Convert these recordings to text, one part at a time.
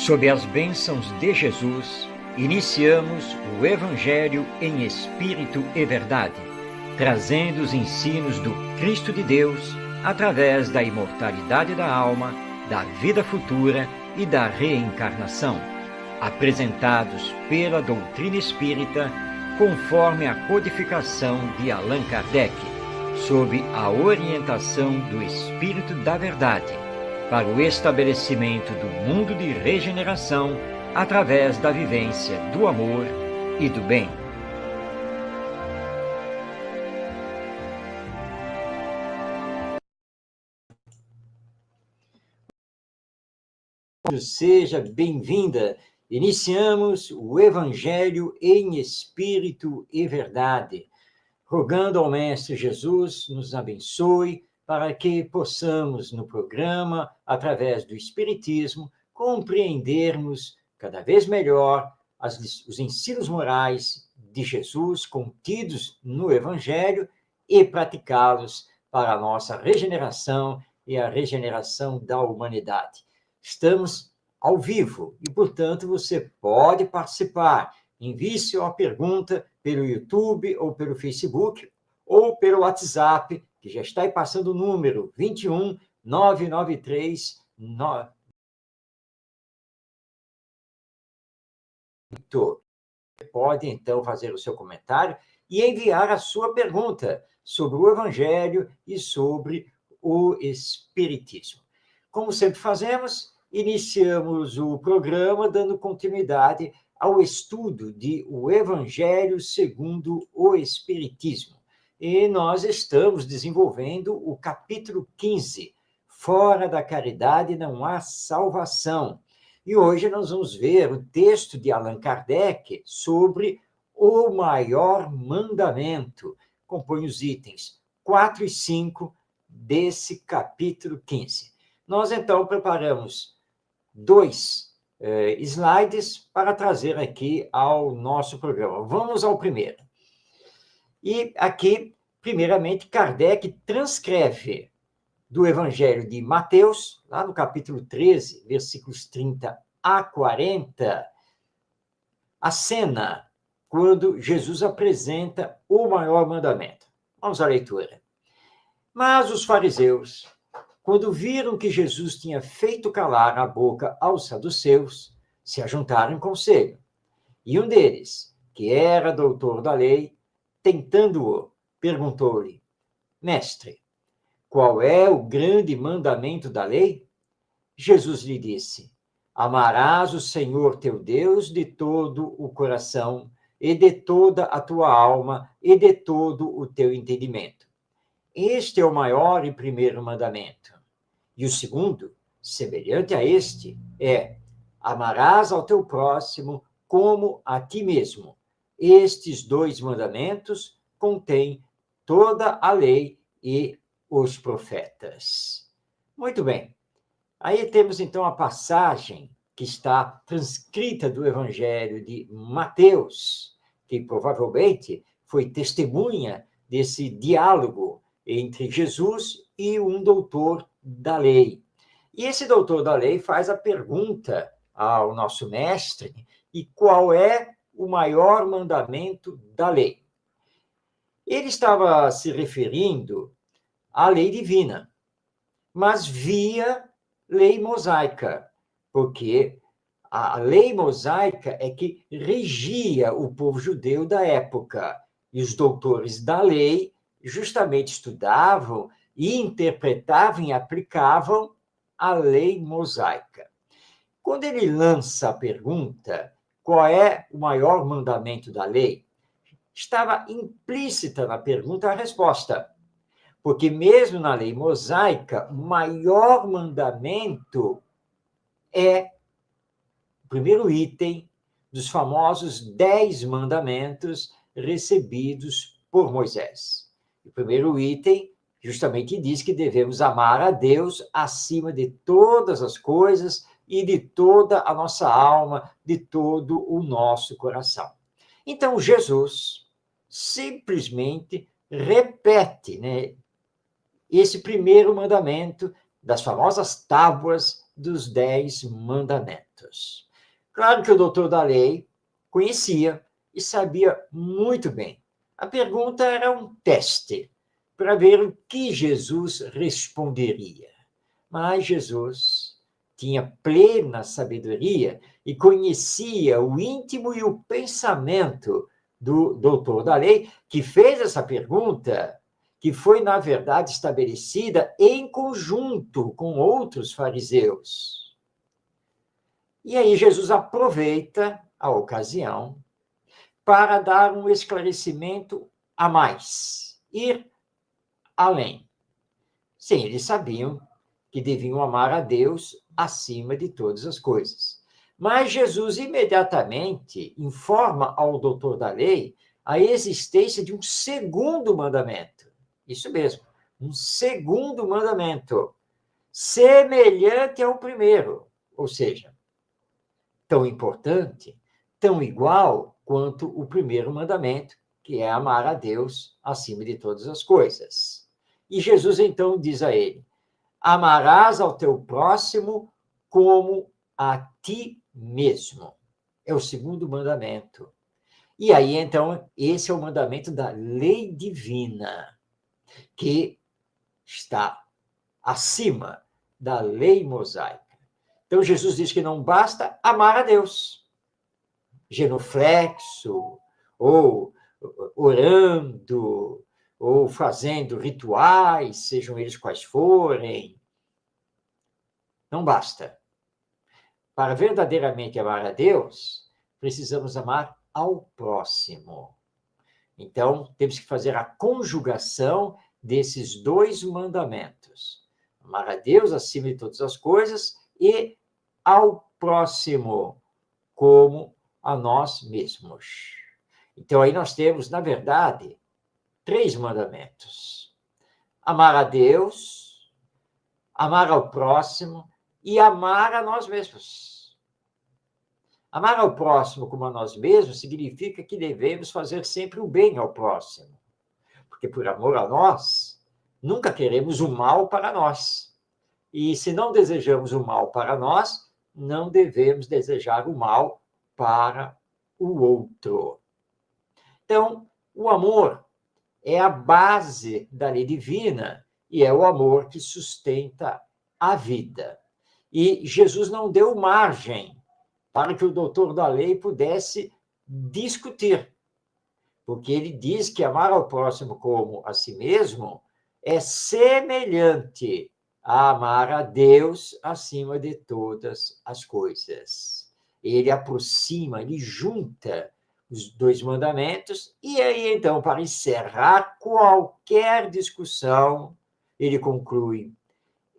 Sob as bênçãos de Jesus, iniciamos o Evangelho em Espírito e Verdade, trazendo os ensinos do Cristo de Deus através da imortalidade da alma, da vida futura e da reencarnação, apresentados pela doutrina espírita conforme a codificação de Allan Kardec, sob a orientação do Espírito da Verdade, para o estabelecimento do mundo de regeneração através da vivência do amor e do bem. Seja bem-vinda. Iniciamos o Evangelho em Espírito e Verdade, rogando ao Mestre Jesus nos abençoe para que possamos, no programa, através do Espiritismo, compreendermos cada vez melhor os ensinos morais de Jesus contidos no Evangelho e praticá-los para a nossa regeneração e a regeneração da humanidade. Estamos ao vivo e, portanto, você pode participar. Envie sua pergunta pelo YouTube ou pelo Facebook ou pelo WhatsApp, que já está aí passando o número 21 993 9... Você pode, então, fazer o seu comentário e enviar a sua pergunta sobre o Evangelho e sobre o Espiritismo. Como sempre fazemos, iniciamos o programa dando continuidade ao estudo de O Evangelho segundo o Espiritismo. E nós estamos desenvolvendo o capítulo 15, Fora da Caridade não há salvação. E hoje nós vamos ver o texto de Allan Kardec sobre o maior mandamento. Compõe os itens 4 e 5 desse capítulo 15. Nós, então, preparamos 2 slides para trazer aqui ao nosso programa. Vamos ao primeiro. E aqui, primeiramente, Kardec transcreve do Evangelho de Mateus, lá no capítulo 13, versículos 30 a 40, a cena quando Jesus apresenta o maior mandamento. Vamos à leitura. Mas os fariseus, quando viram que Jesus tinha feito calar a boca aos saduceus, se ajuntaram em conselho. E um deles, que era doutor da lei, tentando-o, perguntou-lhe: Mestre, qual é o grande mandamento da lei? Jesus lhe disse: Amarás o Senhor teu Deus de todo o coração, e de toda a tua alma, e de todo o teu entendimento. Este é o maior e primeiro mandamento. E o segundo, semelhante a este, é: amarás ao teu próximo como a ti mesmo. Estes 2 mandamentos contêm toda a lei e os profetas. Muito bem. Aí temos, então, a passagem que está transcrita do Evangelho de Mateus, que provavelmente foi testemunha desse diálogo entre Jesus e um doutor da lei. E esse doutor da lei faz a pergunta ao nosso mestre: e qual é o maior mandamento da lei? Ele estava se referindo à lei divina, mas via lei mosaica, porque a lei mosaica é que regia o povo judeu da época, e os doutores da lei justamente estudavam e interpretavam e aplicavam a lei mosaica. Quando ele lança a pergunta, qual é o maior mandamento da lei? Estava implícita na pergunta a resposta. Porque mesmo na lei mosaica, o maior mandamento é o primeiro item dos famosos 10 mandamentos recebidos por Moisés. O primeiro item justamente diz que devemos amar a Deus acima de todas as coisas e de toda a nossa alma, de todo o nosso coração. Então, Jesus simplesmente repete, esse primeiro mandamento das famosas tábuas dos 10 mandamentos? Claro que o doutor da lei conhecia e sabia muito bem. A pergunta era um teste para ver o que Jesus responderia. Mas Jesus tinha plena sabedoria e conhecia o íntimo e o pensamento do doutor da lei, que fez essa pergunta, que foi, na verdade, estabelecida em conjunto com outros fariseus. E aí Jesus aproveita a ocasião para dar um esclarecimento a mais, ir além. Sim, eles sabiam que deviam amar a Deus acima de todas as coisas. Mas Jesus imediatamente informa ao doutor da lei a existência de um segundo mandamento. Isso mesmo, um segundo mandamento, semelhante ao primeiro, ou seja, tão importante, tão igual quanto o primeiro mandamento, que é amar a Deus acima de todas as coisas. E Jesus então diz a ele: amarás ao teu próximo como a ti mesmo. É o segundo mandamento. E aí, então, esse é o mandamento da lei divina, que está acima da lei mosaica. Então, Jesus diz que não basta amar a Deus, genuflexo, ou orando, ou fazendo rituais, sejam eles quais forem. Não basta. Para verdadeiramente amar a Deus, precisamos amar ao próximo. Então, temos que fazer a conjugação desses dois mandamentos: amar a Deus acima de todas as coisas e ao próximo como a nós mesmos. Então, aí nós temos, na verdade, 3 mandamentos: amar a Deus, amar ao próximo e amar a nós mesmos. Amar ao próximo como a nós mesmos significa que devemos fazer sempre o bem ao próximo, porque por amor a nós, nunca queremos o mal para nós. E se não desejamos o mal para nós, não devemos desejar o mal para o outro. Então, o amor é a base da lei divina e é o amor que sustenta a vida. E Jesus não deu margem para que o doutor da lei pudesse discutir, porque ele diz que amar ao próximo como a si mesmo é semelhante a amar a Deus acima de todas as coisas. Ele aproxima, ele junta os 2 mandamentos, e aí, então, para encerrar qualquer discussão, ele conclui: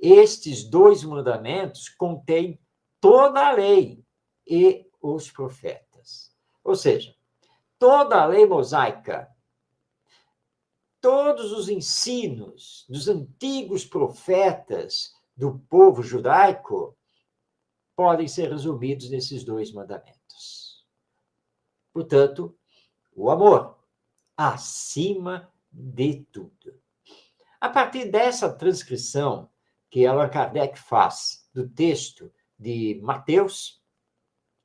estes 2 mandamentos contêm toda a lei e os profetas. Ou seja, toda a lei mosaica, todos os ensinos dos antigos profetas do povo judaico podem ser resumidos nesses 2 mandamentos. Portanto, o amor acima de tudo. A partir dessa transcrição que Allan Kardec faz do texto de Mateus,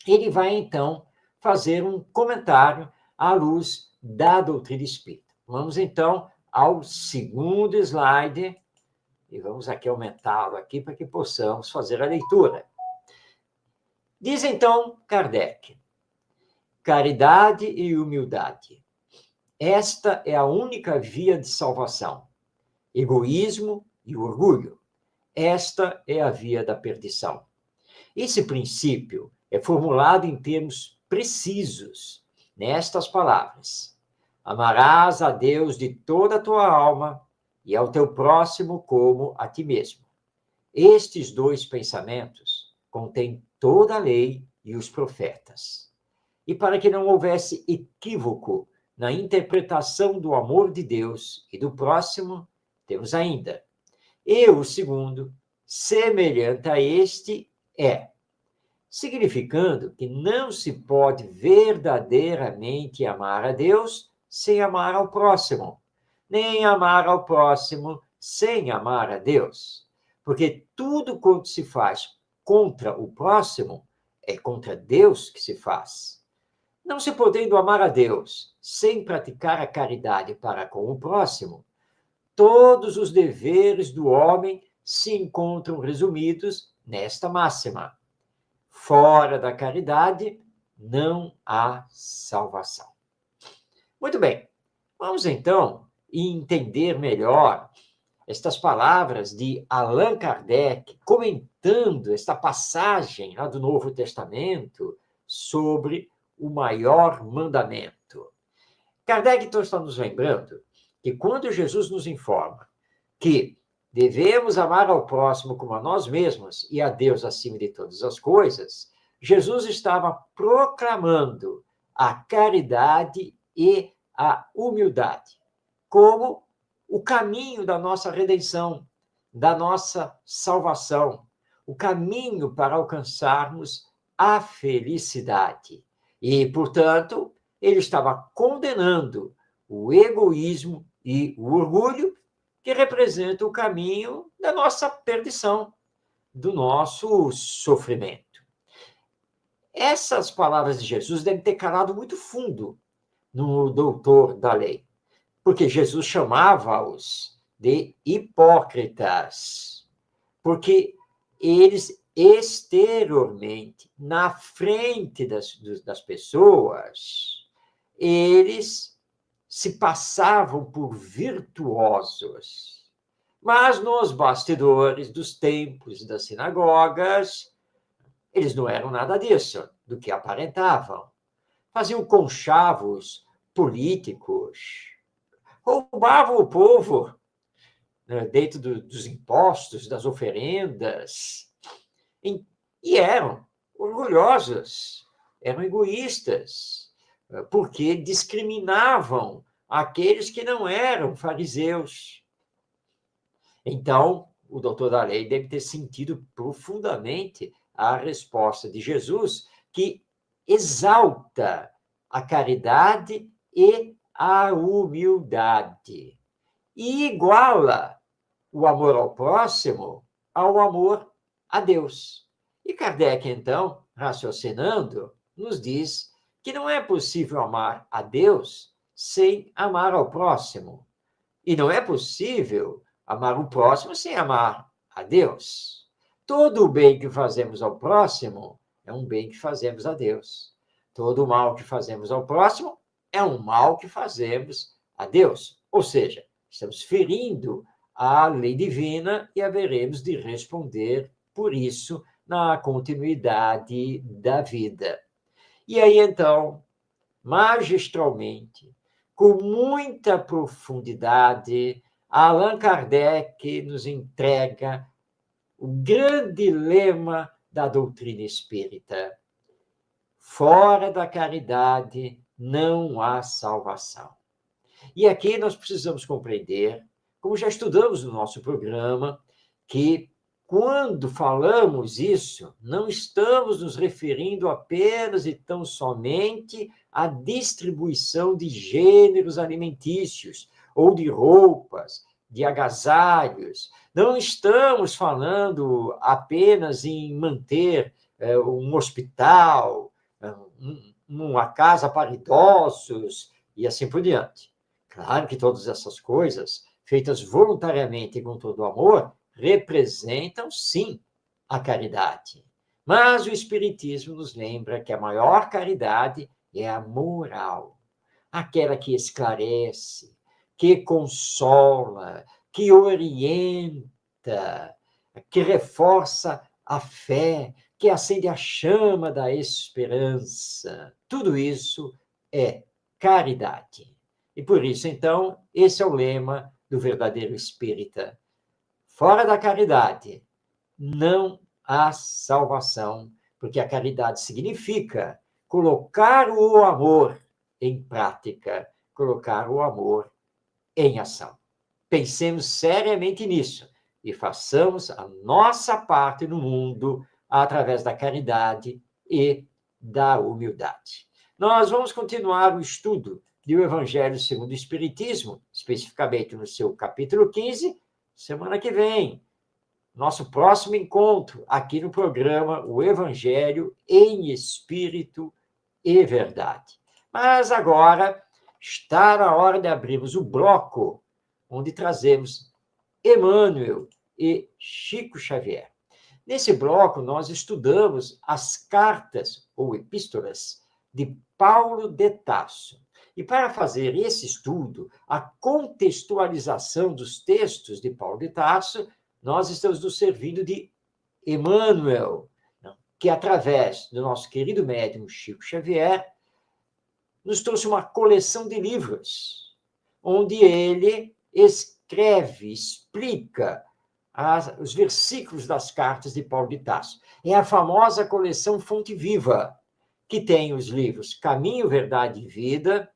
ele vai, então, fazer um comentário à luz da doutrina espírita. Vamos, então, ao segundo slide, e vamos aqui aumentá-lo aqui para que possamos fazer a leitura. Diz, então, Kardec: caridade e humildade. Esta é a única via de salvação. Egoísmo e orgulho. Esta é a via da perdição. Esse princípio é formulado em termos precisos, nestas palavras: amarás a Deus de toda a tua alma e ao teu próximo como a ti mesmo. Estes 2 pensamentos contêm toda a lei e os profetas. E para que não houvesse equívoco na interpretação do amor de Deus e do próximo, temos ainda: e o segundo, semelhante a este, é, significando que não se pode verdadeiramente amar a Deus sem amar ao próximo, nem amar ao próximo sem amar a Deus, porque tudo quanto se faz contra o próximo, é contra Deus que se faz. Não se podendo amar a Deus sem praticar a caridade para com o próximo, todos os deveres do homem se encontram resumidos nesta máxima: fora da caridade não há salvação. Muito bem, vamos então entender melhor estas palavras de Allan Kardec, comentando esta passagem lá do Novo Testamento sobre o maior mandamento. Kardec então está nos lembrando que quando Jesus nos informa que devemos amar ao próximo como a nós mesmos e a Deus acima de todas as coisas, Jesus estava proclamando a caridade e a humildade como o caminho da nossa redenção, da nossa salvação, o caminho para alcançarmos a felicidade. E, portanto, ele estava condenando o egoísmo e o orgulho, que representa o caminho da nossa perdição, do nosso sofrimento. Essas palavras de Jesus devem ter calado muito fundo no doutor da lei, porque Jesus chamava-os de hipócritas, porque eles exteriormente, na frente das pessoas, eles se passavam por virtuosos, mas nos bastidores dos templos e das sinagogas, eles não eram nada disso, do que aparentavam. Faziam conchavos políticos, roubavam o povo, né, dentro dos impostos, das oferendas, e eram orgulhosos, eram egoístas, porque discriminavam aqueles que não eram fariseus. Então, o doutor da lei deve ter sentido profundamente a resposta de Jesus, que exalta a caridade e a humildade, e iguala o amor ao próximo ao amor a Deus. E Kardec, então, raciocinando, nos diz que não é possível amar a Deus sem amar ao próximo. E não é possível amar o próximo sem amar a Deus. Todo o bem que fazemos ao próximo é um bem que fazemos a Deus. Todo o mal que fazemos ao próximo é um mal que fazemos a Deus. Ou seja, estamos ferindo a lei divina e haveremos de responder por isso na continuidade da vida. E aí, então, magistralmente, com muita profundidade, Allan Kardec nos entrega o grande lema da doutrina espírita: fora da caridade não há salvação. E aqui nós precisamos compreender, como já estudamos no nosso programa, que quando falamos isso, não estamos nos referindo apenas e tão somente à distribuição de gêneros alimentícios, ou de roupas, de agasalhos. Não estamos falando apenas em manter um hospital, uma casa para idosos e assim por diante. Claro que todas essas coisas, feitas voluntariamente e com todo o amor, representam, sim, a caridade. Mas o Espiritismo nos lembra que a maior caridade é a moral, aquela que esclarece, que consola, que orienta, que reforça a fé, que acende a chama da esperança. Tudo isso é caridade. E por isso, então, esse é o lema do verdadeiro espírita. Fora da caridade não há salvação, porque a caridade significa colocar o amor em prática, colocar o amor em ação. Pensemos seriamente nisso e façamos a nossa parte no mundo através da caridade e da humildade. Nós vamos continuar o estudo do Evangelho segundo o Espiritismo, especificamente no seu capítulo 15, semana que vem. nosso próximo encontro aqui no programa O Evangelho em Espírito e Verdade. Mas agora está na hora de abrirmos o bloco onde trazemos Emmanuel e Chico Xavier. Nesse bloco, nós estudamos as cartas ou epístolas de Paulo de Tarso. E para fazer esse estudo, a contextualização dos textos de Paulo de Tarso, nós estamos nos servindo de Emmanuel, que através do nosso querido médium Chico Xavier, nos trouxe uma coleção de livros, onde ele escreve, explica os versículos das cartas de Paulo de Tarso. É a famosa coleção Fonte Viva, que tem os livros Caminho, Verdade e Vida,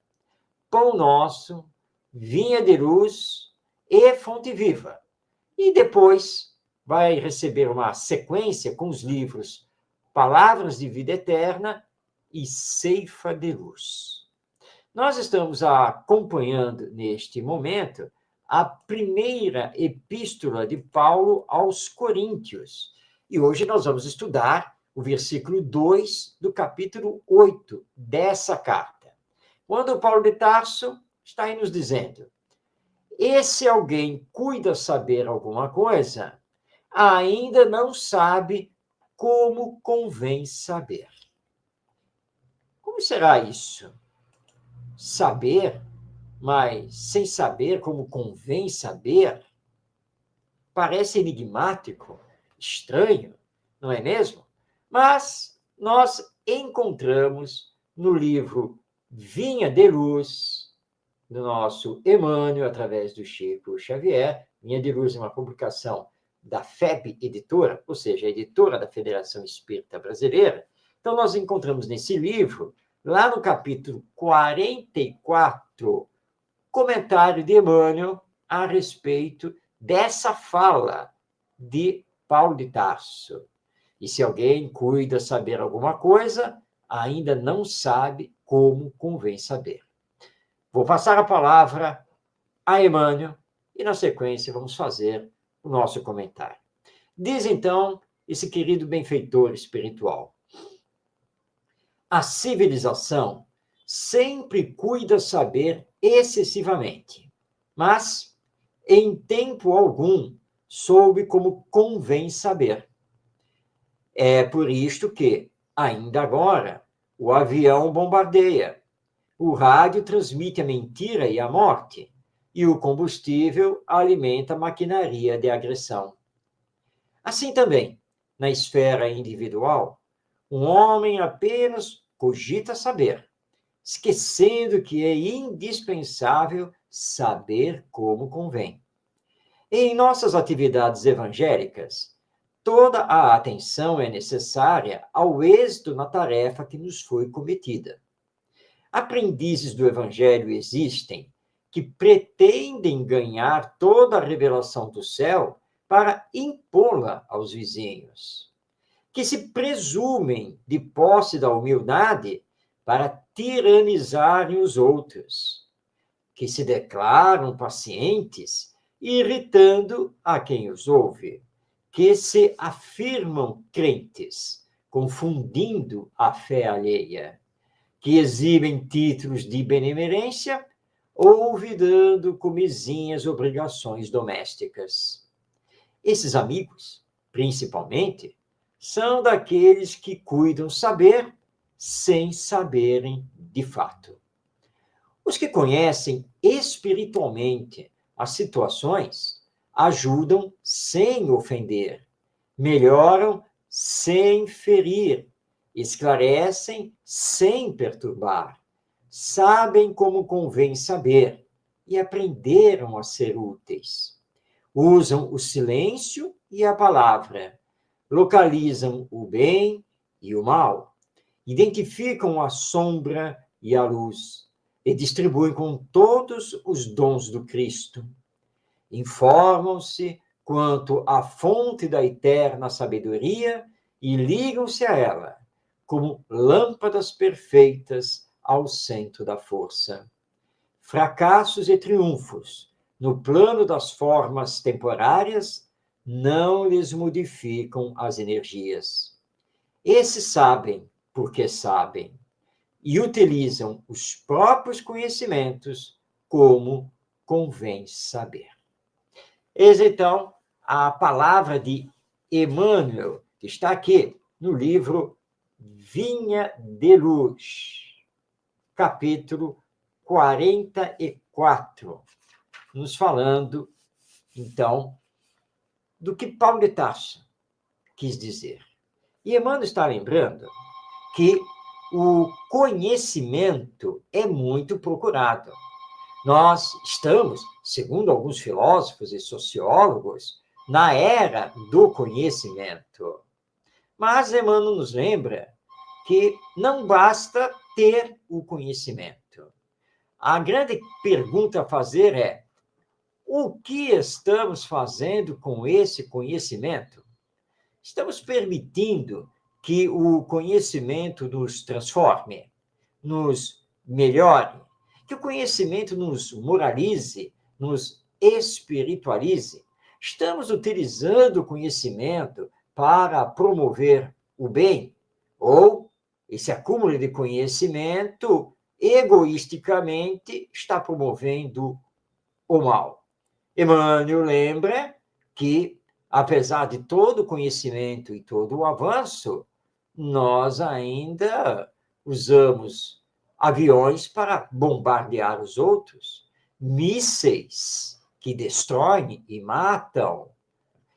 Pão Nosso, Vinha de Luz e Fonte Viva. E depois vai receber uma sequência com os livros Palavras de Vida Eterna e Ceifa de Luz. Nós estamos acompanhando, neste momento, a primeira epístola de Paulo aos Coríntios. E hoje nós vamos estudar o versículo 2 do capítulo 8 dessa carta. Quando Paulo de Tarso está aí nos dizendo: e se alguém cuida saber alguma coisa, ainda não sabe como convém saber. Como será isso? Saber, mas sem saber como convém saber, parece enigmático, estranho, não é mesmo? Mas nós encontramos no livro Vinha de Luz, do nosso Emmanuel, através do Chico Xavier. Vinha de Luz é uma publicação da FEB Editora, ou seja, a editora da Federação Espírita Brasileira. Então, nós encontramos nesse livro, lá no capítulo 44, comentário de Emmanuel a respeito dessa fala de Paulo de Tarso. E se alguém cuida saber alguma coisa, ainda não sabe como convém saber. Vou passar a palavra a Emmanuel e, na sequência, vamos fazer o nosso comentário. Diz, então, esse querido benfeitor espiritual: a civilização sempre cuida saber excessivamente, mas, em tempo algum, soube como convém saber. É por isto que, ainda agora, o avião bombardeia, o rádio transmite a mentira e a morte, e o combustível alimenta a maquinaria de agressão. Assim também, na esfera individual, um homem apenas cogita saber, esquecendo que é indispensável saber como convém. Em nossas atividades evangélicas, toda a atenção é necessária ao êxito na tarefa que nos foi cometida. Aprendizes do Evangelho existem que pretendem ganhar toda a revelação do céu para impô-la aos vizinhos, que se presumem de posse da humildade para tiranizarem os outros, que se declaram pacientes, irritando a quem os ouve, que se afirmam crentes, confundindo a fé alheia, que exibem títulos de benemerência, olvidando comizinhas obrigações domésticas. Esses amigos, principalmente, são daqueles que cuidam saber sem saberem de fato. Os que conhecem espiritualmente as situações ajudam sem ofender, melhoram sem ferir, esclarecem sem perturbar, sabem como convém saber e aprenderam a ser úteis. Usam o silêncio e a palavra, localizam o bem e o mal, identificam a sombra e a luz e distribuem com todos os dons do Cristo. Informam-se quanto à fonte da eterna sabedoria e ligam-se a ela, como lâmpadas perfeitas ao centro da força. Fracassos e triunfos, no plano das formas temporárias, não lhes modificam as energias. Esses sabem porque sabem e utilizam os próprios conhecimentos como convém saber. Eis, então, a palavra de Emmanuel, que está aqui no livro Vinha de Luz, capítulo 44, nos falando, então, do que Paulo de Tarso quis dizer. E Emmanuel está lembrando que o conhecimento é muito procurado. Nós estamos, segundo alguns filósofos e sociólogos, na era do conhecimento. Mas Emmanuel nos lembra que não basta ter o conhecimento. A grande pergunta a fazer é: o que estamos fazendo com esse conhecimento? Estamos permitindo que o conhecimento nos transforme, nos melhore, que o conhecimento nos moralize, nos espiritualize? Estamos utilizando o conhecimento para promover o bem? Ou esse acúmulo de conhecimento, egoisticamente, está promovendo o mal? Emmanuel lembra que, apesar de todo o conhecimento e todo o avanço, nós ainda usamos aviões para bombardear os outros, mísseis que destroem e matam.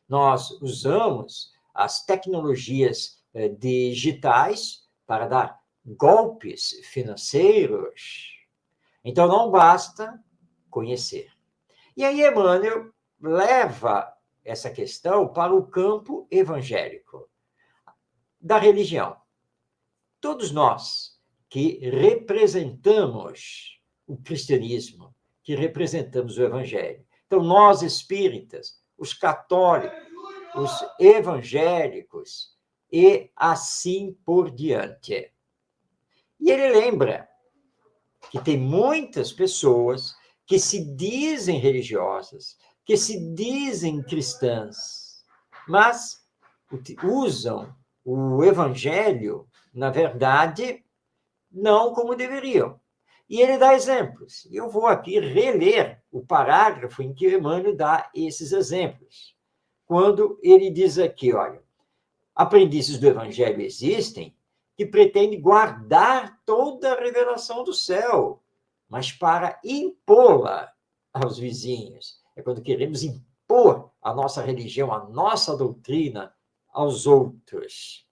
Nós usamos as tecnologias digitais para dar golpes financeiros. Então, não basta conhecer. E aí Emmanuel leva essa questão para o campo evangélico, da religião. Todos nós que representamos o cristianismo, que representamos o evangelho. Então, nós espíritas, os católicos, os evangélicos e assim por diante. E ele lembra que tem muitas pessoas que se dizem religiosas, que se dizem cristãs, mas usam o evangelho, na verdade, não como deveriam. E ele dá exemplos. Eu vou aqui reler o parágrafo em que Emmanuel dá esses exemplos. Quando ele diz aqui, olha, aprendizes do evangelho existem que pretendem guardar toda a revelação do céu, mas para impô-la aos vizinhos. É quando queremos impor a nossa religião, a nossa doutrina aos outros.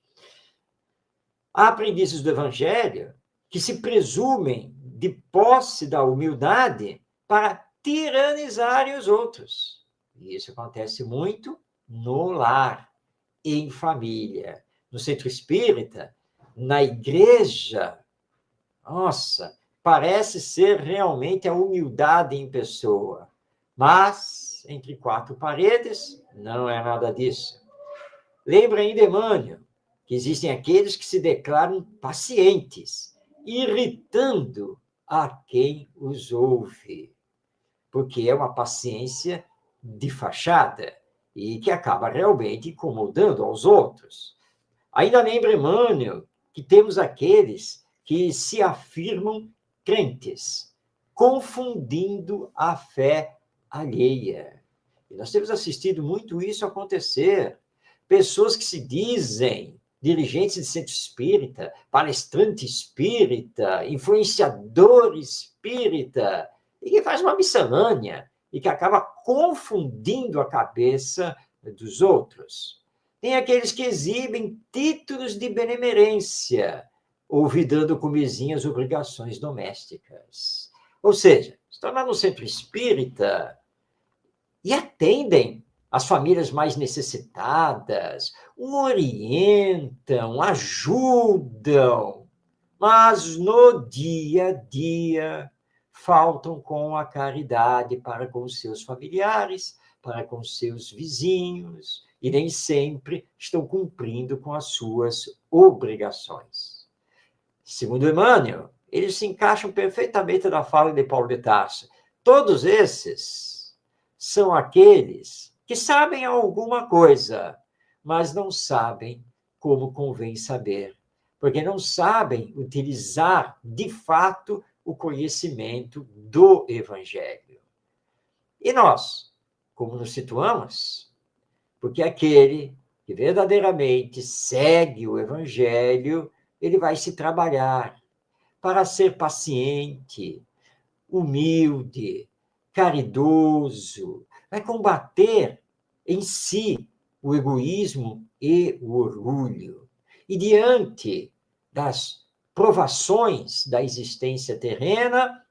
Há aprendizes do evangelho que se presumem de posse da humildade para tiranizarem os outros. E isso acontece muito no lar, em família, no centro espírita, na igreja. Nossa, parece ser realmente a humildade em pessoa. Mas, entre quatro paredes, não é nada disso. Lembra ainda, Emmanuel, que existem aqueles que se declaram pacientes, irritando a quem os ouve, porque é uma paciência de fachada e que acaba realmente incomodando aos outros. Ainda lembra, Emmanuel, que temos aqueles que se afirmam crentes, confundindo a fé alheia. E nós temos assistido muito isso acontecer. Pessoas que se dizem dirigentes de centro espírita, palestrante espírita, influenciador espírita, e que faz uma miscelânea e que acaba confundindo a cabeça dos outros. Tem aqueles que exibem títulos de benemerência, olvidando como vizinho as obrigações domésticas. Ou seja, estão lá no centro espírita e atendem as famílias mais necessitadas, orientam, ajudam, mas no dia a dia faltam com a caridade para com os seus familiares, para com os seus vizinhos, e nem sempre estão cumprindo com as suas obrigações. Segundo Emmanuel, eles se encaixam perfeitamente na fala de Paulo de Tarso. Todos esses são aqueles que sabem alguma coisa, mas não sabem como convém saber, porque não sabem utilizar, de fato, o conhecimento do Evangelho. E nós, como nos situamos? Porque aquele que verdadeiramente segue o Evangelho, ele vai se trabalhar para ser paciente, humilde, caridoso, vai combater em si o egoísmo e o orgulho. E diante das provações da existência terrena,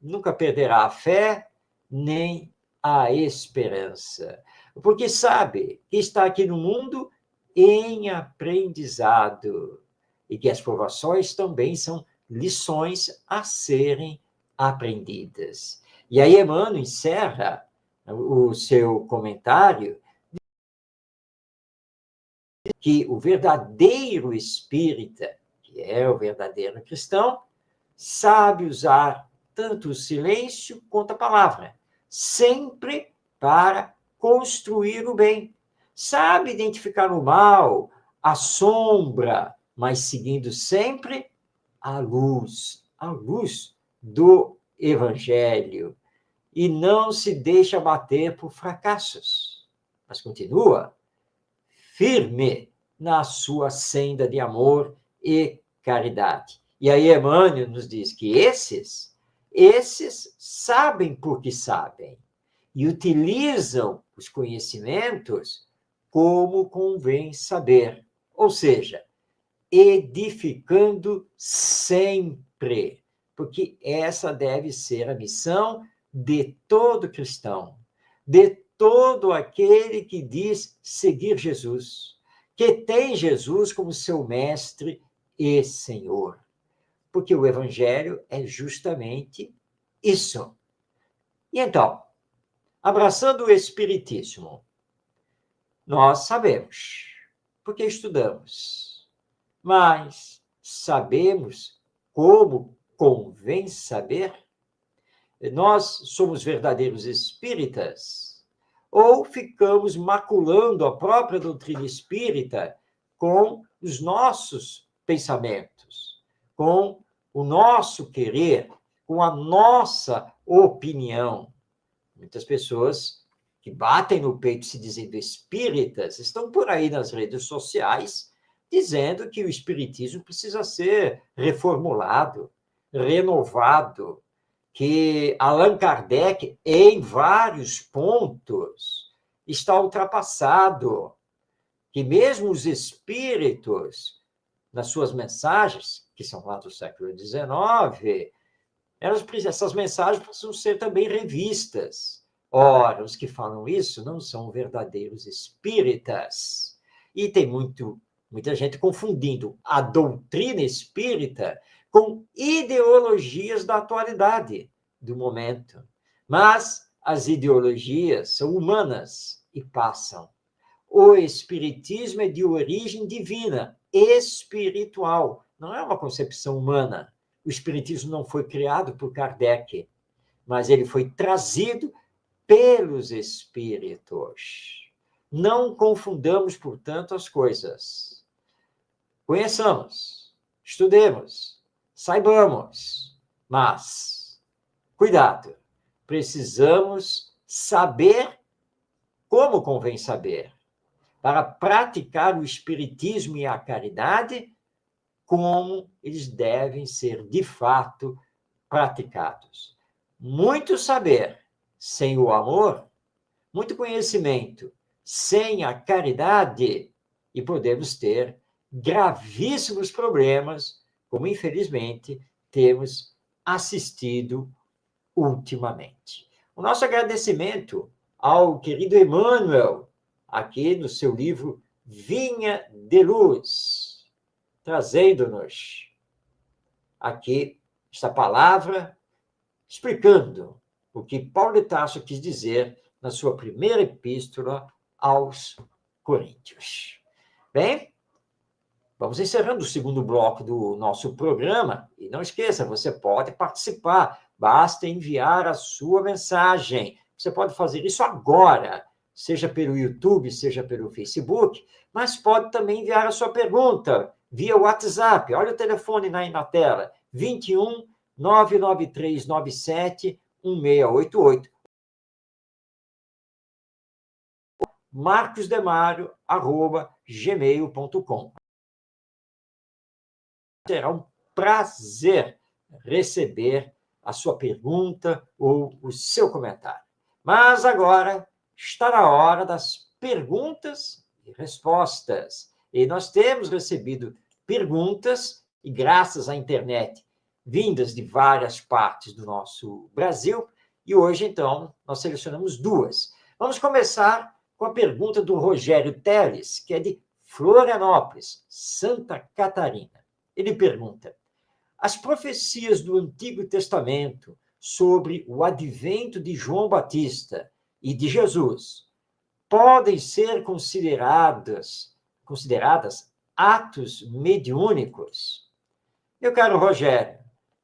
nunca perderá a fé nem a esperança, porque sabe que está aqui no mundo em aprendizado e que as provações também são lições a serem aprendidas. E aí Emmanuel encerra o seu comentário que o verdadeiro espírita, que é o verdadeiro cristão, sabe usar tanto o silêncio quanto a palavra, sempre para construir o bem. Sabe identificar o mal, a sombra, mas seguindo sempre a luz do Evangelho. E não se deixa bater por fracassos, mas continua firme na sua senda de amor e caridade. E aí Emmanuel nos diz que esses sabem porque sabem e utilizam os conhecimentos como convém saber, ou seja, edificando sempre, porque essa deve ser a missão de todo cristão, de todo aquele que diz seguir Jesus, que tem Jesus como seu mestre e Senhor. Porque o Evangelho é justamente isso. E então, abraçando o Espiritismo, nós sabemos, porque estudamos, mas sabemos como convém saber? Nós somos verdadeiros espíritas ou ficamos maculando a própria doutrina espírita com os nossos pensamentos, com o nosso querer, com a nossa opinião? Muitas pessoas que batem no peito se dizendo espíritas estão por aí nas redes sociais dizendo que o espiritismo precisa ser reformulado, renovado, que Allan Kardec, em vários pontos, está ultrapassado, que mesmo os espíritos, nas suas mensagens, que são lá do século XIX, essas mensagens precisam ser também revistas. Ora, os que falam isso não são verdadeiros espíritas. E tem muita gente confundindo a doutrina espírita com ideologias da atualidade, do momento. Mas as ideologias são humanas e passam. O espiritismo é de origem divina, espiritual, não é uma concepção humana. O espiritismo não foi criado por Kardec, mas ele foi trazido pelos espíritos. Não confundamos, portanto, as coisas. Conheçamos, estudemos, saibamos, mas, cuidado, precisamos saber como convém saber, para praticar o espiritismo e a caridade como eles devem ser, de fato, praticados. Muito saber sem o amor, muito conhecimento sem a caridade, e podemos ter gravíssimos problemas, como infelizmente temos assistido ultimamente. O nosso agradecimento ao querido Emmanuel, aqui no seu livro Vinha de Luz, trazendo-nos aqui esta palavra, explicando o que Paulo de Tarso quis dizer na sua primeira epístola aos Coríntios. Bem, vamos encerrando o segundo bloco do nosso programa. E não esqueça, você pode participar, basta enviar a sua mensagem. Você pode fazer isso agora seja pelo YouTube, seja pelo Facebook, mas pode também enviar a sua pergunta via WhatsApp. Olha o telefone aí na tela, 21 99397 1688. marcosdemario@gmail.com. Será um prazer receber a sua pergunta ou o seu comentário. Mas agora está na hora das perguntas e respostas. E nós temos recebido perguntas, e graças à internet, vindas de várias partes do nosso Brasil, e hoje, então, nós selecionamos duas. Vamos começar com a pergunta do Rogério Teles, que é de Florianópolis, Santa Catarina. Ele pergunta: as profecias do Antigo Testamento sobre o advento de João Batista e de Jesus podem ser consideradas atos mediúnicos? Meu caro Rogério,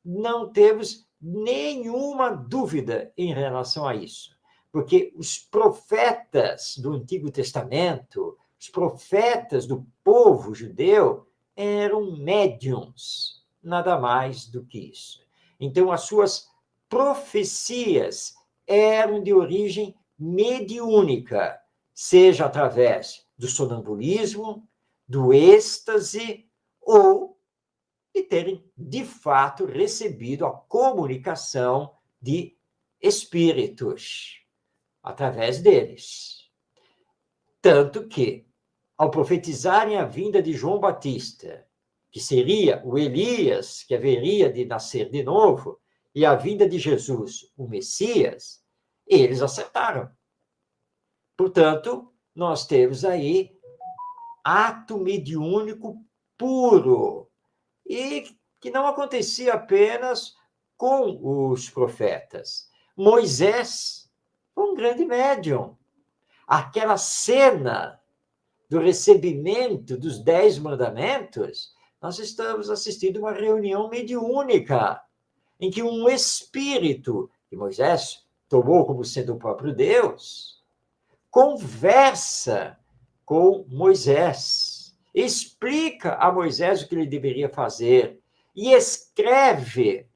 não temos nenhuma dúvida em relação a isso, porque os profetas do Antigo Testamento, os profetas do povo judeu, eram médiums, nada mais do que isso. Então, as suas profecias eram de origem mediúnica, seja através do sonambulismo, do êxtase, ou de terem, de fato, recebido a comunicação de espíritos através deles. Tanto que, ao profetizarem a vinda de João Batista, que seria o Elias, que haveria de nascer de novo, e a vinda de Jesus, o Messias, eles acertaram. Portanto, nós temos aí ato mediúnico puro, e que não acontecia apenas com os profetas. Moisés foi um grande médium. Aquela cena do recebimento dos 10 mandamentos, nós estamos assistindo uma reunião mediúnica, em que um espírito, que Moisés tomou como sendo o próprio Deus, conversa com Moisés, explica a Moisés o que ele deveria fazer e escreve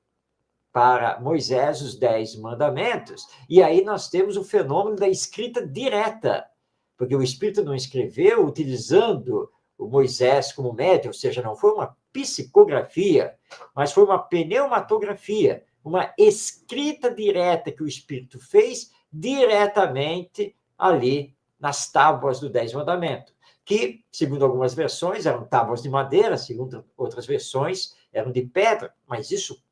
para Moisés os 10 mandamentos. E aí nós temos o fenômeno da escrita direta, porque o Espírito não escreveu utilizando o Moisés como médium, ou seja, não foi uma psicografia, mas foi uma pneumatografia, uma escrita direta que o Espírito fez diretamente ali nas tábuas do 10 mandamentos, que, segundo algumas versões, eram tábuas de madeira, segundo outras versões, eram de pedra, mas isso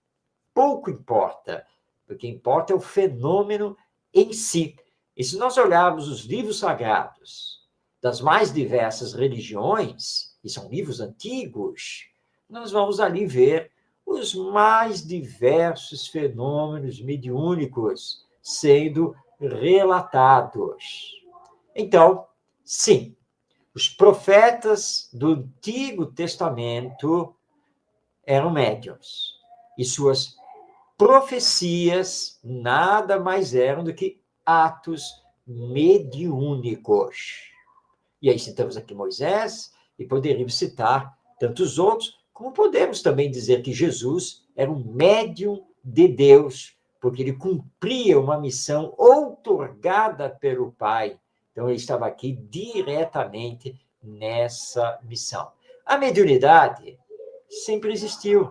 pouco importa. O que importa é o fenômeno em si. E se nós olharmos os livros sagrados das mais diversas religiões, e são livros antigos, nós vamos ali ver os mais diversos fenômenos mediúnicos sendo relatados. Então, sim, os profetas do Antigo Testamento eram médiuns, e suas profecias nada mais eram do que atos mediúnicos. E aí citamos aqui Moisés, e poderíamos citar tantos outros, como podemos também dizer que Jesus era um médium de Deus, porque ele cumpria uma missão outorgada pelo Pai. Então, ele estava aqui diretamente nessa missão. A mediunidade sempre existiu,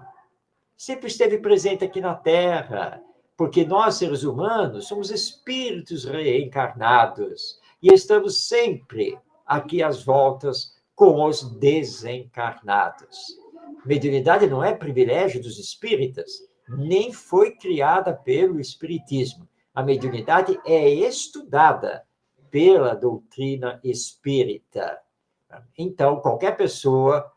sempre esteve presente aqui na Terra, porque nós, seres humanos, somos espíritos reencarnados e estamos sempre aqui às voltas com os desencarnados. Mediunidade não é privilégio dos espíritas, nem foi criada pelo espiritismo. A mediunidade é estudada pela doutrina espírita. Então, qualquer pessoa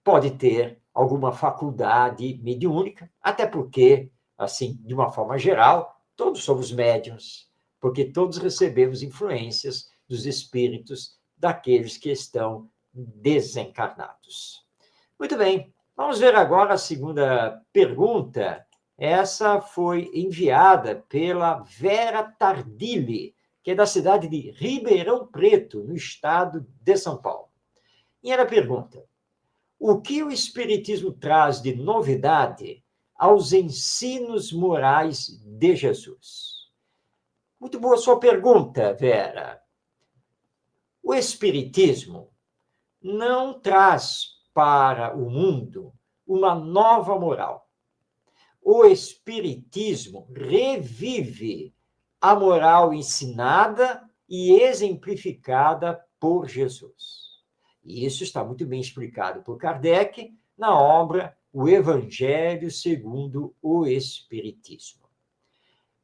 pode ter alguma faculdade mediúnica, até porque, assim, de uma forma geral, todos somos médiuns, porque todos recebemos influências dos espíritos daqueles que estão desencarnados. Muito bem, vamos ver agora a segunda pergunta. Essa foi enviada pela Vera Tardilli, que é da cidade de Ribeirão Preto, no estado de São Paulo. E ela pergunta: o que o Espiritismo traz de novidade aos ensinos morais de Jesus? Muito boa sua pergunta, Vera. O Espiritismo não traz para o mundo uma nova moral. O Espiritismo revive a moral ensinada e exemplificada por Jesus. E isso está muito bem explicado por Kardec na obra O Evangelho segundo o Espiritismo.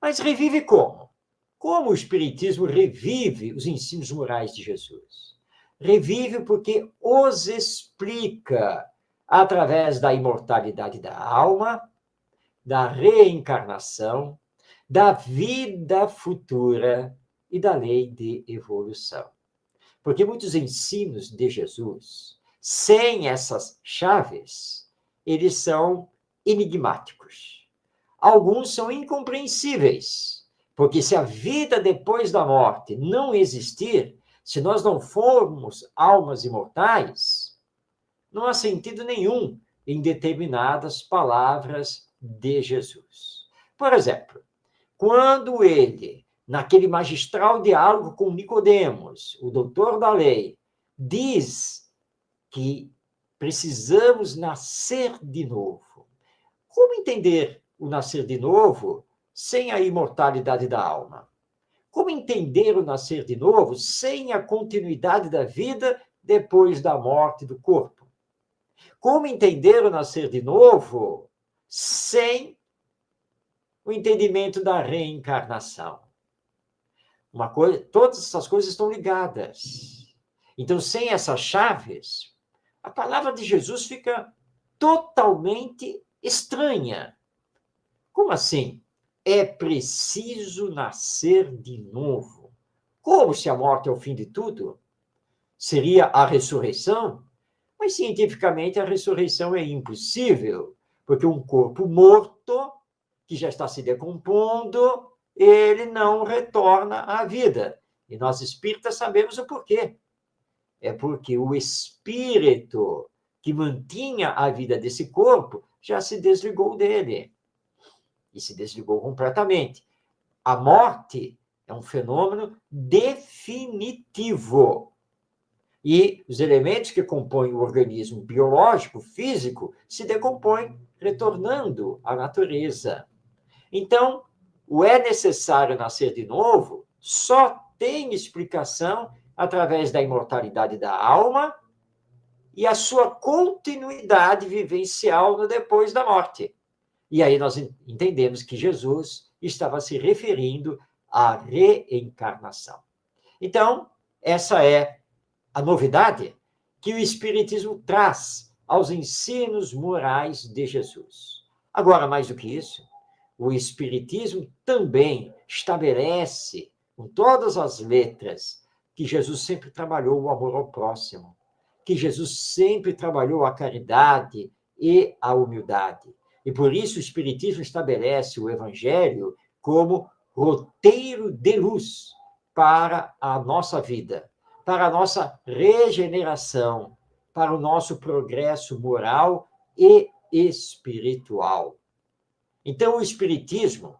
Mas revive como? Como o Espiritismo revive os ensinos morais de Jesus? Revive porque os explica através da imortalidade da alma, da reencarnação, da vida futura e da lei de evolução. Porque muitos ensinos de Jesus, sem essas chaves, eles são enigmáticos. Alguns são incompreensíveis, porque se a vida depois da morte não existir, se nós não formos almas imortais, não há sentido nenhum em determinadas palavras de Jesus. Por exemplo, quando ele, naquele magistral diálogo com Nicodemos, o doutor da lei, diz que precisamos nascer de novo. Como entender o nascer de novo sem a imortalidade da alma? Como entender o nascer de novo sem a continuidade da vida depois da morte do corpo? Como entender o nascer de novo sem o entendimento da reencarnação? Todas essas coisas estão ligadas. Então, sem essas chaves, a palavra de Jesus fica totalmente estranha. Como assim? É preciso nascer de novo. Como se a morte é o fim de tudo? Seria a ressurreição? Mas, cientificamente, a ressurreição é impossível, porque um corpo morto, que já está se decompondo, ele não retorna à vida. E nós espíritas sabemos o porquê. É porque o espírito que mantinha a vida desse corpo já se desligou dele. E se desligou completamente. A morte é um fenômeno definitivo. E os elementos que compõem o organismo biológico, físico, se decompõem, retornando à natureza. Então, o é necessário nascer de novo só tem explicação através da imortalidade da alma e a sua continuidade vivencial no depois da morte. E aí nós entendemos que Jesus estava se referindo à reencarnação. Então, essa é a novidade que o Espiritismo traz aos ensinos morais de Jesus. Agora, mais do que isso, o Espiritismo também estabelece, com todas as letras, que Jesus sempre trabalhou o amor ao próximo, que Jesus sempre trabalhou a caridade e a humildade. E por isso o Espiritismo estabelece o Evangelho como roteiro de luz para a nossa vida, para a nossa regeneração, para o nosso progresso moral e espiritual. Então, o Espiritismo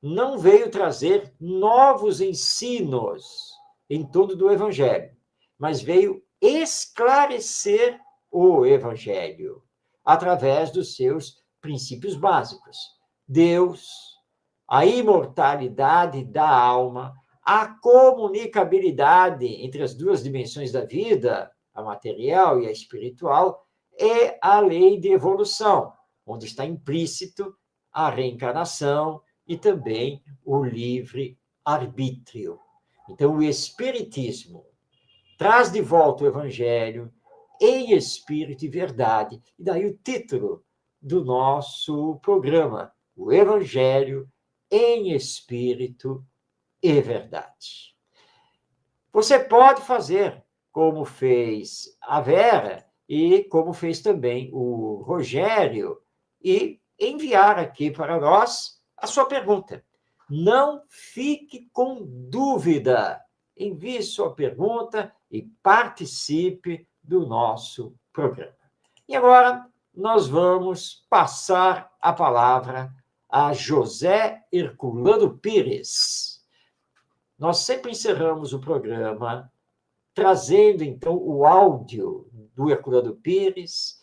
não veio trazer novos ensinos em torno do Evangelho, mas veio esclarecer o Evangelho através dos seus princípios básicos. Deus, a imortalidade da alma, a comunicabilidade entre as duas dimensões da vida, a material e a espiritual, é a lei de evolução, onde está implícito a reencarnação e também o livre-arbítrio. Então, o Espiritismo traz de volta o Evangelho em espírito e verdade. E daí o título do nosso programa, o Evangelho em espírito e verdade. Você pode fazer como fez a Vera e como fez também o Rogério e enviar aqui para nós a sua pergunta. Não fique com dúvida. Envie sua pergunta e participe do nosso programa. E agora nós vamos passar a palavra a José Herculano Pires. Nós sempre encerramos o programa trazendo, então, o áudio do Herculano Pires,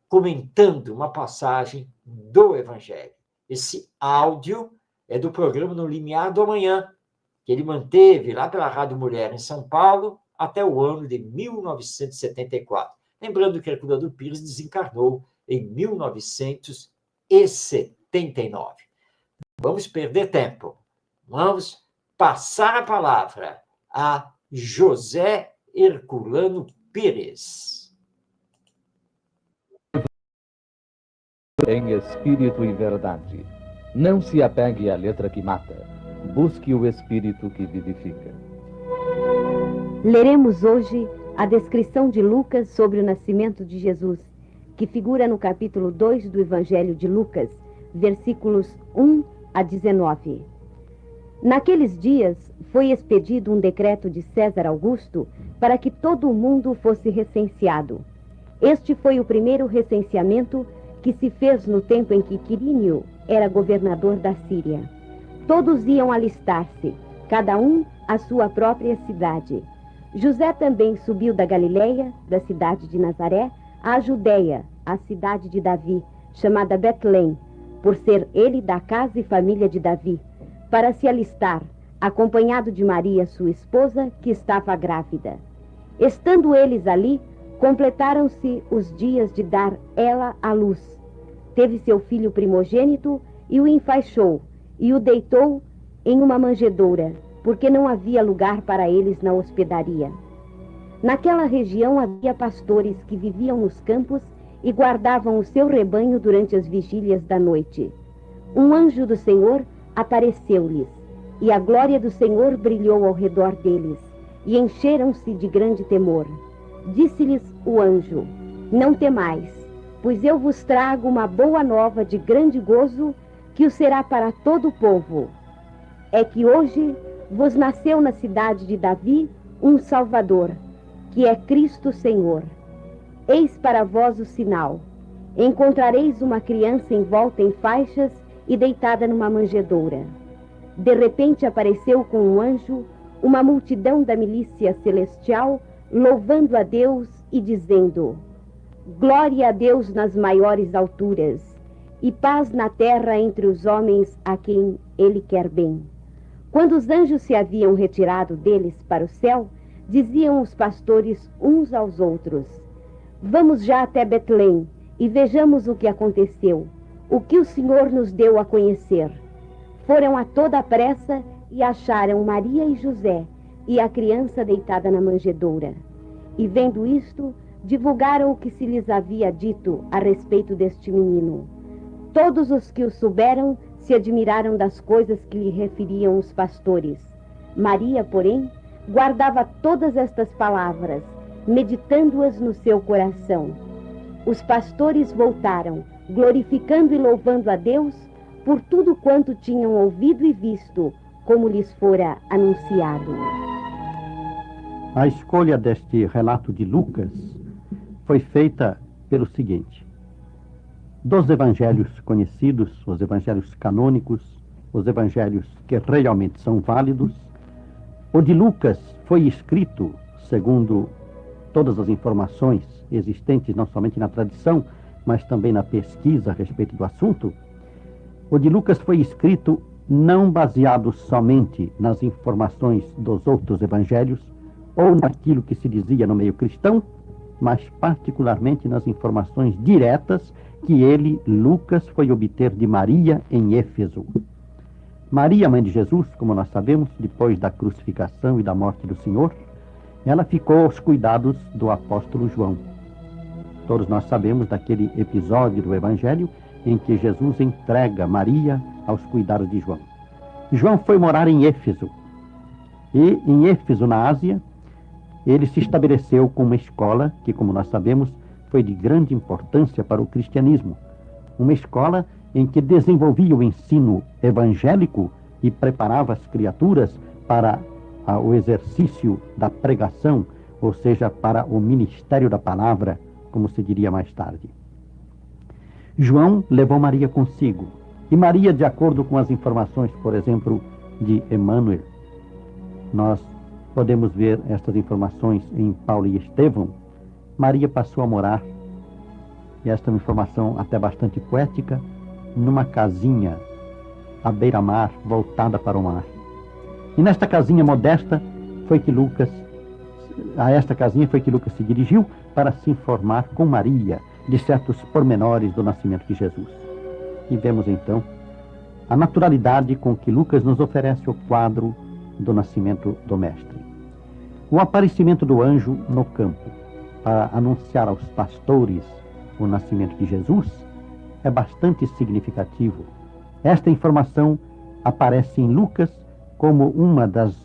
comentando uma passagem do Evangelho. Esse áudio é do programa No Limiar do Amanhã, que ele manteve lá pela Rádio Mulher em São Paulo até o ano de 1974. Lembrando que Herculano Pires desencarnou em 1979. Vamos perder tempo. Vamos passar a palavra a José Herculano Pires. Em espírito e verdade. Não se apegue à letra que mata. Busque o espírito que vivifica. Leremos hoje a descrição de Lucas sobre o nascimento de Jesus, que figura no capítulo 2 do Evangelho de Lucas, versículos 1 a 19. Naqueles dias foi expedido um decreto de César Augusto para que todo o mundo fosse recenseado. Este foi o primeiro recenseamento que se fez no tempo em que Quirínio era governador da Síria. Todos iam alistar-se, cada um à sua própria cidade. José também subiu da Galileia, da cidade de Nazaré, à Judeia, à cidade de Davi, chamada Betlém, por ser ele da casa e família de Davi, para se alistar, acompanhado de Maria, sua esposa, que estava grávida. Estando eles ali, completaram-se os dias de dar ela à luz. Teve seu filho primogênito e o enfaixou, e o deitou em uma manjedoura, porque não havia lugar para eles na hospedaria. Naquela região havia pastores que viviam nos campos e guardavam o seu rebanho durante as vigílias da noite. Um anjo do Senhor apareceu-lhes, e a glória do Senhor brilhou ao redor deles, e encheram-se de grande temor. Disse-lhes o anjo: não temais, pois eu vos trago uma boa nova de grande gozo, que o será para todo o povo. É que hoje vos nasceu na cidade de Davi um Salvador, que é Cristo Senhor. Eis para vós o sinal: encontrareis uma criança envolta em faixas e deitada numa manjedoura. De repente apareceu com um anjo uma multidão da milícia celestial, louvando a Deus e dizendo: glória a Deus nas maiores alturas, e paz na terra entre os homens a quem ele quer bem. Quando os anjos se haviam retirado deles para o céu, diziam os pastores uns aos outros: vamos já até Betlém e vejamos o que aconteceu, o que o Senhor nos deu a conhecer. Foram a toda a pressa e acharam Maria e José e a criança deitada na manjedoura. E vendo isto, divulgaram o que se lhes havia dito a respeito deste menino. Todos os que o souberam se admiraram das coisas que lhe referiam os pastores. Maria, porém, guardava todas estas palavras, meditando-as no seu coração. Os pastores voltaram, glorificando e louvando a Deus por tudo quanto tinham ouvido e visto, como lhes fora anunciado. A escolha deste relato de Lucas foi feita pelo seguinte: dos evangelhos conhecidos, os evangelhos canônicos, os evangelhos que realmente são válidos, o de Lucas foi escrito, segundo todas as informações existentes não somente na tradição, mas também na pesquisa a respeito do assunto. O de Lucas foi escrito não baseado somente nas informações dos outros evangelhos ou naquilo que se dizia no meio cristão, mas particularmente nas informações diretas que ele, Lucas, foi obter de Maria em Éfeso. Maria, mãe de Jesus, como nós sabemos, depois da crucificação e da morte do Senhor, ela ficou aos cuidados do apóstolo João. Todos nós sabemos daquele episódio do Evangelho em que Jesus entrega Maria aos cuidados de João. João foi morar em Éfeso. E em Éfeso, na Ásia, ele se estabeleceu com uma escola que, como nós sabemos, foi de grande importância para o cristianismo. Uma escola em que desenvolvia o ensino evangélico e preparava as criaturas para o exercício da pregação, ou seja, para o ministério da palavra, como se diria mais tarde. João levou Maria consigo, e Maria, de acordo com as informações, por exemplo, de Emmanuel, nós podemos ver estas informações em Paulo e Estevão, Maria passou a morar, e esta é uma informação até bastante poética, numa casinha à beira-mar, voltada para o mar. E nesta casinha modesta a esta casinha foi que Lucas se dirigiu para se informar com Maria de certos pormenores do nascimento de Jesus. E vemos então a naturalidade com que Lucas nos oferece o quadro do nascimento do Mestre. O aparecimento do anjo no campo para anunciar aos pastores o nascimento de Jesus é bastante significativo. Esta informação aparece em Lucas como uma das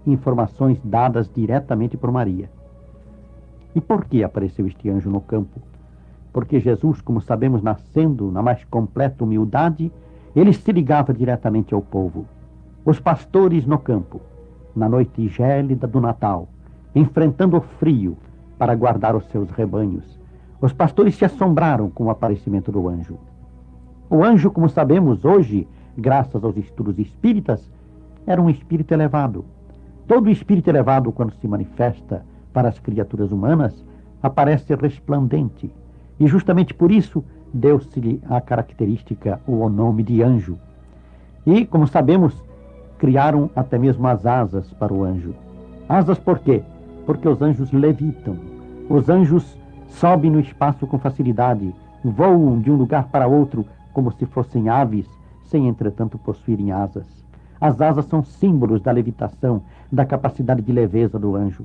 informações dadas diretamente por Maria. E por que apareceu este anjo no campo? Porque Jesus, como sabemos, nascendo na mais completa humildade, ele se ligava diretamente ao povo. Os pastores no campo, na noite gélida do Natal, enfrentando o frio para guardar os seus rebanhos, os pastores se assombraram com o aparecimento do anjo. O anjo, como sabemos hoje, graças aos estudos espíritas, era um espírito elevado. Todo espírito elevado, quando se manifesta para as criaturas humanas, aparece resplandente. E justamente por isso deu-se-lhe a característica ou o nome de anjo. E, como sabemos, criaram até mesmo as asas para o anjo. Asas por quê? Porque os anjos levitam. Os anjos sobem no espaço com facilidade, voam de um lugar para outro como se fossem aves, sem entretanto possuírem asas. As asas são símbolos da levitação, da capacidade de leveza do anjo.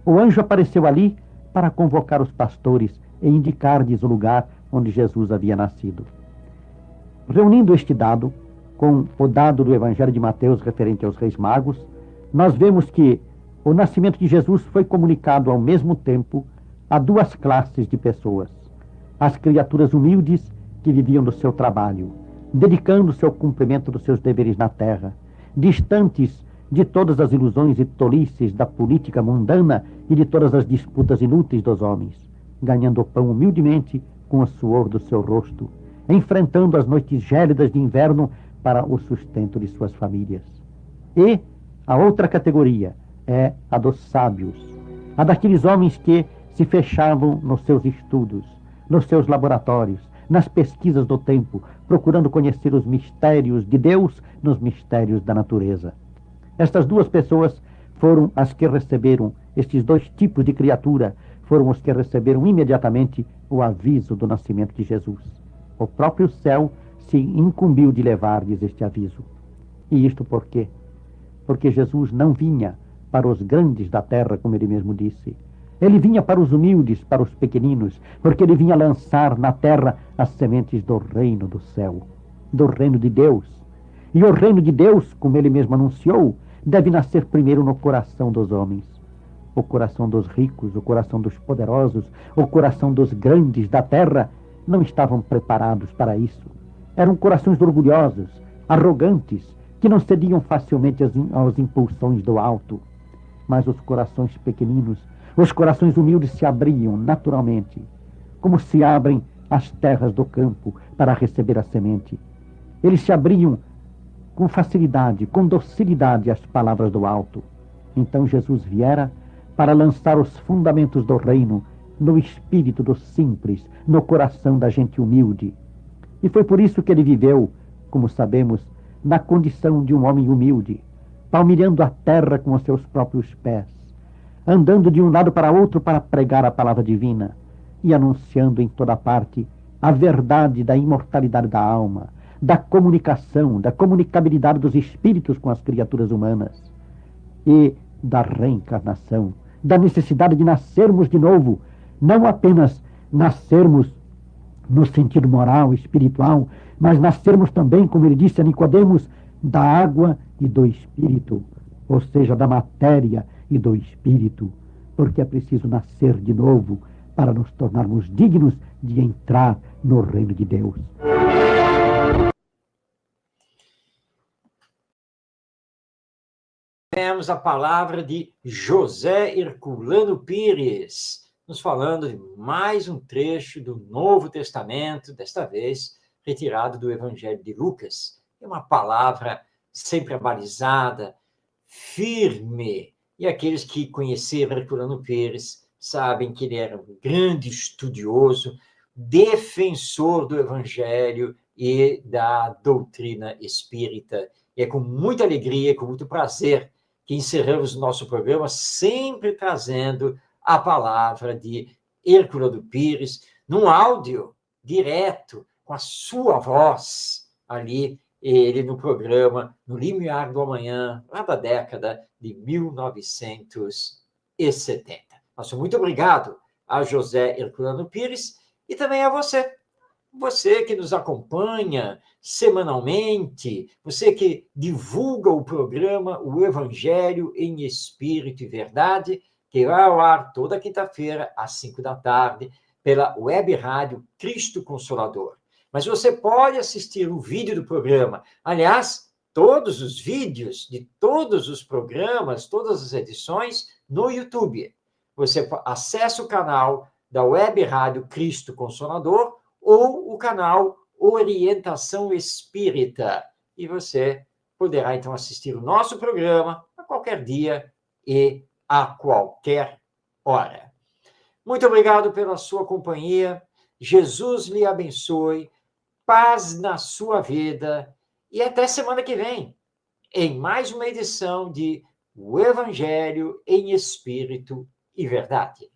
O anjo apareceu ali para convocar os pastores e indicar-lhes o lugar onde Jesus havia nascido. Reunindo este dado com o dado do Evangelho de Mateus referente aos Reis Magos, nós vemos que o nascimento de Jesus foi comunicado ao mesmo tempo a duas classes de pessoas: as criaturas humildes que viviam do seu trabalho, dedicando-se ao cumprimento dos seus deveres na terra, distantes de todas as ilusões e tolices da política mundana e de todas as disputas inúteis dos homens, ganhando o pão humildemente com o suor do seu rosto, enfrentando as noites gélidas de inverno para o sustento de suas famílias. E a outra categoria é a dos sábios, a daqueles homens que se fechavam nos seus estudos, nos seus laboratórios, nas pesquisas do tempo, procurando conhecer os mistérios de Deus nos mistérios da natureza. Estas duas pessoas foram as que receberam, estes dois tipos de criatura, foram os que receberam imediatamente o aviso do nascimento de Jesus. O próprio céu se incumbiu de levar-lhes este aviso. E isto por quê? Porque Jesus não vinha para os grandes da terra, como ele mesmo disse. Ele vinha para os humildes, para os pequeninos, porque ele vinha lançar na terra as sementes do reino do céu, do reino de Deus. E o reino de Deus, como ele mesmo anunciou, deve nascer primeiro no coração dos homens. O coração dos ricos, o coração dos poderosos, o coração dos grandes da terra não estavam preparados para isso. Eram corações orgulhosos, arrogantes, que não cediam facilmente às impulsões do alto. Mas os corações pequeninos, os corações humildes se abriam naturalmente, como se abrem as terras do campo para receber a semente. Eles se abriam com facilidade, com docilidade às palavras do alto. Então Jesus viera para lançar os fundamentos do reino no espírito dos simples, no coração da gente humilde. E foi por isso que ele viveu, como sabemos, na condição de um homem humilde, palmilhando a terra com os seus próprios pés, andando de um lado para outro para pregar a palavra divina e anunciando em toda parte a verdade da imortalidade da alma, da comunicação, da comunicabilidade dos espíritos com as criaturas humanas e da reencarnação, da necessidade de nascermos de novo, não apenas nascermos no sentido moral, espiritual, mas nascermos também, como ele disse a Nicodemos, da água e do espírito, ou seja, da matéria e do espírito, porque é preciso nascer de novo para nos tornarmos dignos de entrar no reino de Deus. tivemos a palavra de José Herculano Pires, nos falando de mais um trecho do Novo Testamento, desta vez retirado do Evangelho de Lucas. É uma palavra sempre abalizada, firme, e aqueles que conheceram Herculano Pires sabem que ele era um grande estudioso, defensor do Evangelho e da doutrina espírita. E é com muita alegria e com muito prazer que encerramos o nosso programa, sempre trazendo a palavra de Herculano Pires, num áudio direto, com a sua voz ali, ele no programa No Limiar do Amanhã, lá da década de 1970. Nosso muito obrigado a José Herculano Pires e também a você. Você que nos acompanha semanalmente, você que divulga o programa O Evangelho em Espírito e Verdade, que vai ao ar toda quinta-feira, às 5 da tarde, pela web rádio Cristo Consolador. Mas você pode assistir o vídeo do programa. Aliás, todos os vídeos de todos os programas, todas as edições, no YouTube. Você acessa o canal da web rádio Cristo Consolador ou o canal Orientação Espírita. E você poderá, então, assistir o nosso programa a qualquer dia e a qualquer hora. Muito obrigado pela sua companhia. Jesus lhe abençoe. Paz na sua vida. E até semana que vem, em mais uma edição de O Evangelho em Espírito e Verdade.